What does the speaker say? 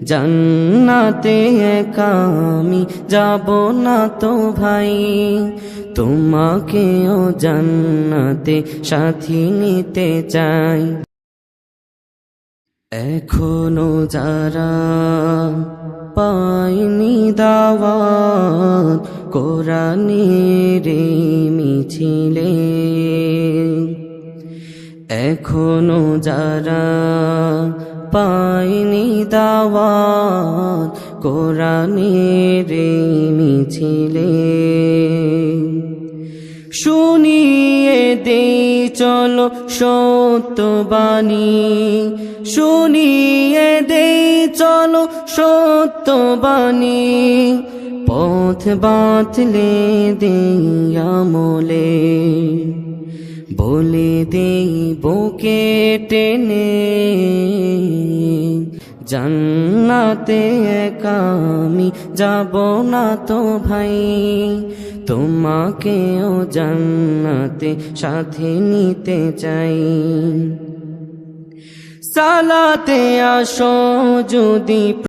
জান্নাতে একা আমি যাব না তো ভাই, তোমাকেও জান্নাতে সাথী নিতে চাই। এখনো যারা পায়নি দাওয়াত কোরআনের মিছিলে, এখনো যারা পায়নি দাওয়াত কোরআনের মিছিলে, শুনিয়ে দেই চলো সত্যবাণী, শুনিয়ে দেই চলো সত্যবাণী, পথ বাতলে দেই আমলে, বলে দেই বুকে টেনে, জান্নাতে একা আমি যাব না তো ভাই, তোমাকেও জান্নাতে সাথে নিতে চাই। সালাতে আসো যদি